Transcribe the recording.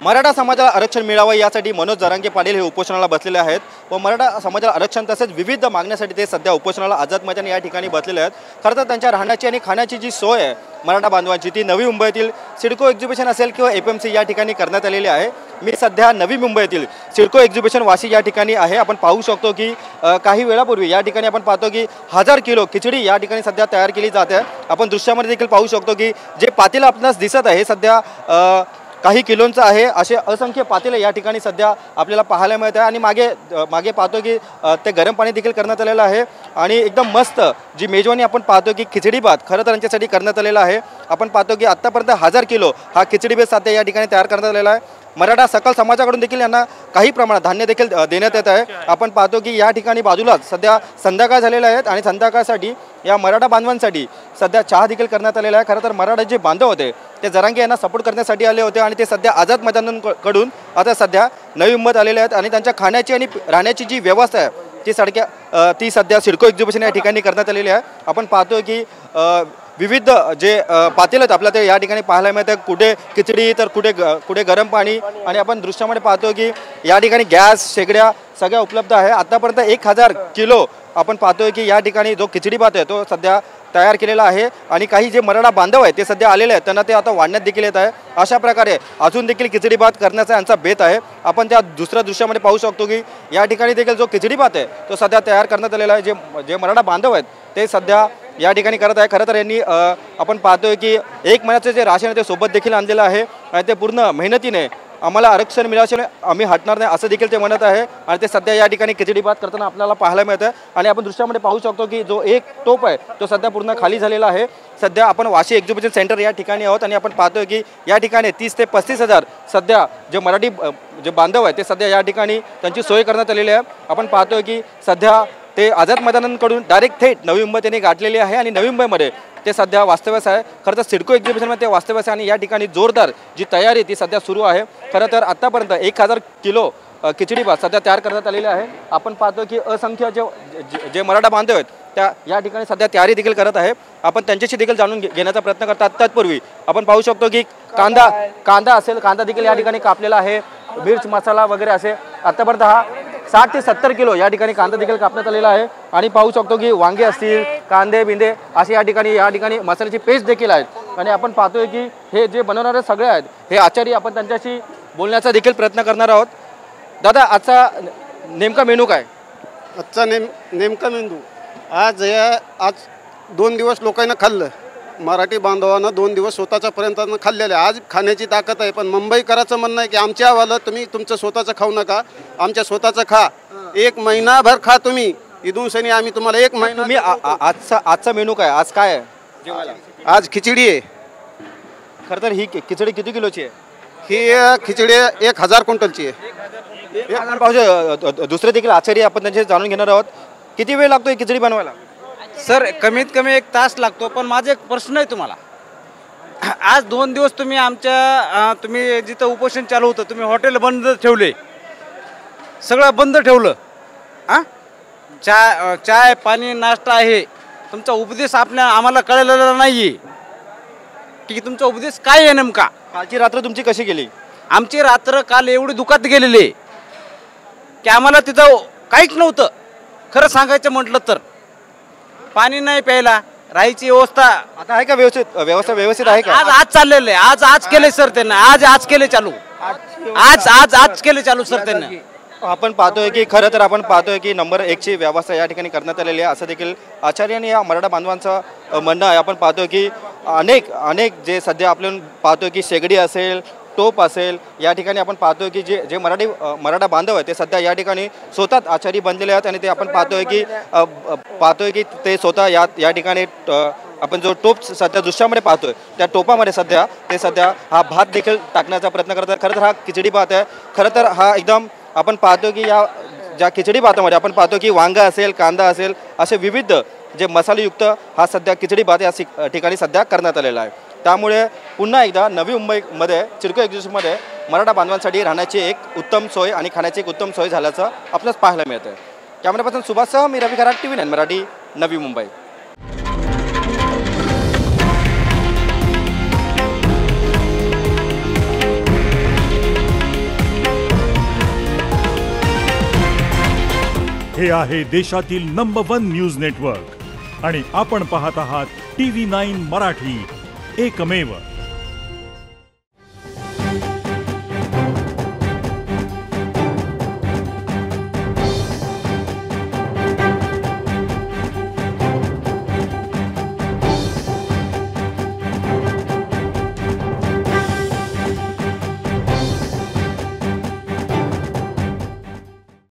मराठा समाजाला आरक्षण मिळावं यासाठी मनोज जरांगे पाटील हे उपोषणाला बसलेले आहेत व मराठा समाजाला आरक्षण तसेच विविध मागण्यासाठी ते सध्या उपोषणाला आझाद मैदान या ठिकाणी बसलेले आहेत। खरं तर त्यांच्या राहण्याची आणि खाण्याची जी सोय आहे मराठा बांधवांची ती नवी मुंबईतील सिडको एक्झिबिशन असेल किंवा FMC या ठिकाणी करण्यात आलेली आहे। मी सध्या नवी मुंबईतील सिडको एक्झिबिशन वाशी या ठिकाणी आहे। आपण पाहू शकतो की काही वेळापूर्वी या ठिकाणी आपण पाहतो की 1000 किलो खिचडी या ठिकाणी सध्या तयार केली जाते। आपण दृश्यामध्ये देखील पाहू शकतो की जे पातेलं आपल्याला दिसत आहे सध्या काही किलोंचं आहे। असे असंख्य पातेले या ठिकाणी सध्या आपल्याला पाहायला मिळत आहे आणि मागे पाहतो की ते गरम पाणी देखील करण्यात आलेलं आहे आणि एकदम मस्त जी मेजवानी आपण पाहतो की खिचडी भात खरं तर यांच्यासाठी करण्यात आलेला आहे। आपण पाहतो की आत्तापर्यंत 1000 किलो हा खिचडी भात सध्या या ठिकाणी तयार करण्यात आलेला आहे। मराठा सकल समाजाकडून देखील यांना काही प्रमाणात धान्य देखील देण्यात येत आहे। आपण पाहतो की या ठिकाणी बाजूलाच सध्या संध्याकाळ झालेला आहे आणि संध्याकाळसाठी या मराठा बांधवांसाठी सध्या चहा देखील करण्यात आलेला आहे। खरं तर मराठा जे बांधव होते ते जरांगे यांना सपोर्ट करण्यासाठी आले होते आणि ते सध्या आझाद मैदानाकडून आता सध्या नवी मुंबईत आलेले आहेत आणि त्यांच्या खाण्याची आणि राहण्याची जी व्यवस्था आहे ती सध्या सिडको एक्झिबिशन या ठिकाणी करण्यात आलेली आहे। आपण पाहतोय की विविध जे पातेले आहेत आपल्याला ते या ठिकाणी पाहायला मिळतं, कुठे खिचडी तर कुठे गरम पाणी आणि आपण दृश्यामध्ये पाहतो की या ठिकाणी गॅस शेगड्या सगळ्या उपलब्ध आहे। आतापर्यंत 1000 किलो आपण पाहतोय की या ठिकाणी जो खिचडी भात आहे तो सध्या तयार केलेला आहे आणि काही जे मराठा बांधव आहेत ते सध्या आलेले आहेत त्यांना ते आता वाढण्यात देखील येत आहे। अशा प्रकारे अजून देखील खिचडी भात करण्याचा यांचा बेत आहे। आपण त्या दुसऱ्या दृश्यामध्ये पाहू शकतो की या ठिकाणी देखील जो खिचडी भात आहे तो सध्या तयार करण्यात आलेला आहे। जे मराठा बांधव आहेत ते सध्या या ठिकाणी करत आहे। खरं तर यांनी आपण पाहतोय की 1 महिन्याचे जे राशन आहे ते सोबत देखील आणलेलं आहे आणि ते पूर्ण मेहनतीने आम्हाला आरक्षण मिळाल्याशिवाय आम्ही हटणार नाही असं देखील ते म्हणत आहे आणि ते सध्या या ठिकाणी खिचडी भात करताना आपल्याला पाहायला मिळतं आणि आपण दृश्यामध्ये पाहू शकतो की जो एक टोप आहे तो सध्या पूर्ण खाली झालेला आहे। सध्या आपण वाशी एक्झिबिशन सेंटर या ठिकाणी आहोत आणि आपण पाहतोय की या ठिकाणी 30 ते 35 हजार सध्या जे मराठी जे बांधव आहेत ते सध्या या ठिकाणी त्यांची सोय करण्यात आलेली आहे। आपण पाहतोय की सध्या ते आझाद मैदानांकडून डायरेक्ट थेट नवी मुंबई त्यांनी गाठलेली आहे आणि नवी मुंबईमध्ये ते सध्या वास्तव्यास आहे। खरं तर सिडको एक्झिबिशनमध्ये ते वास्तव्यास आहे आणि या ठिकाणी जोरदार जी तयारी ती सध्या सुरू आहे। खरं तर आत्तापर्यंत 1000 किलो खिचडी भात सध्या तयार करण्यात आलेली आहे। आपण पाहतो की असंख्य जे मराठा बांधव आहेत त्या या ठिकाणी सध्या तयारी देखील करत आहे। आपण त्यांच्याशी देखील जाणून घेण्याचा प्रयत्न करतात। तत्पूर्वी आपण पाहू शकतो की कांदा असेल, कांदा देखील या ठिकाणी कापलेला आहे, मिर्च मसाला वगैरे असे आत्तापर्यंत हा 60 ते 70 किलो या ठिकाणी कांदा देखील कापण्यात आलेला आहे आणि पाहू शकतो की वांगे असतील, कांदे बिंदे असे या ठिकाणी मसाल्याची पेस्ट देखील आहेत आणि आपण पाहतोय की हे जे बनवणारे सगळे आहेत हे आचारी आपण त्यांच्याशी बोलण्याचा देखील प्रयत्न करणार आहोत। दादा, आजचा नेमका मेनू काय? आजचा नेमका मेनू आज 2 दिवस लोकांना खाल्लं, मराठी बांधवांना 2 दिवस स्वतःच्या पर्यंत खाल्लेलं आहे। आज खाण्याची ताकद आहे पण मुंबईकरांचं म्हणणं आहे की आमच्या आवाला तुम्ही तुमचं स्वतःचं खाऊ नका, आमच्या स्वतःचं खा, 1 महिनाभर खा तुम्ही, इथून सनी आम्ही तुम्हाला 1 महिना। तुम्ही आजचा मेनू काय? आज काय आहे? आज खिचडी आहे। खरं तर ही खिचडी किती किलोची आहे? ही खिचडी 1000 क्विंटलची आहे। दुसरे देखील आचार्य आपण त्यांचे जाणून घेणार आहोत। किती वेळ लागतो ही खिचडी बनवायला? सर, कमीत कमी 1 तास लागतो। पण माझा एक प्रश्न आहे तुम्हाला, आज 2 दिवस तुम्ही जिथं उपोषण चालू होतं तुम्ही हॉटेल बंद ठेवले, सगळं बंद ठेवलं, चाय पाणी नाश्ता आहे, तुमचा उपदेश आम्हाला कळलेला नाही आहे की तुमचा उपदेश काय आहे नेमका? कालची रात्र तुमची कशी गेली? आमची रात्र काल एवढी दुःखात गेलेली की आम्हाला तिथं काहीच नव्हतं। खरं सांगायचं म्हटलं तर पाणी नाही प्यायला, राहायची व्यवस्था आता आहे का? व्यवस्था व्यवस्थित आहे का? आज चाललेलं आहे, आज केले सर त्यांना, आज केले चालू, आज केले चालू सर त्यांना। आपण पाहतोय की खरं तर आपण पाहतोय की नंबर 1 ची व्यवस्था या ठिकाणी करण्यात आलेली आहे असं देखील आचार्यांनी या मराठा बांधवांचं म्हणणं आहे। आपण पाहतोय की अनेक जे सध्या आपण पाहतोय की शेगडी असेल, टोप असेल, या ठिकाणी आपण पाहतोय की जे मराठा बांधव आहेत ते सध्या या ठिकाणी स्वतः आचारी बनलेले आहेत आणि ते आपण पाहतोय की ते स्वतः या ठिकाणी आपण जो टोप सध्या दृश्यामध्ये पाहतोय त्या टोपामध्ये सध्या हा भात देखील टाकण्याचा प्रयत्न करतात। खरं तर हा खिचडी भात आहे। खरं तर हा एकदम आपण पाहतो की या ज्या खिचडी भातामध्ये आपण पाहतो की वांगा असेल, कांदा असेल, असे विविध जे मसालेयुक्त हा सध्या खिचडी भात या ठिकाणी सध्या करण्यात आलेला आहे। त्यामुळे पुन्हा एकदा नवी मुंबईमध्ये सिडको एक्झिबिशनमध्ये मराठा बांधवांसाठी राहण्याची एक उत्तम सोय आणि खाण्याची एक उत्तम सोय झाल्याचं आपल्याला पाहायला मिळतं। कॅमेरापर्सन सुभाषसह मी रवी खरात, TV9 मराठी, नवी मुंबई। हे आहे देशातील नंबर 1 न्यूज नेटवर्क आणि आपण पाहत आहात TV9 मराठी, एकमेव.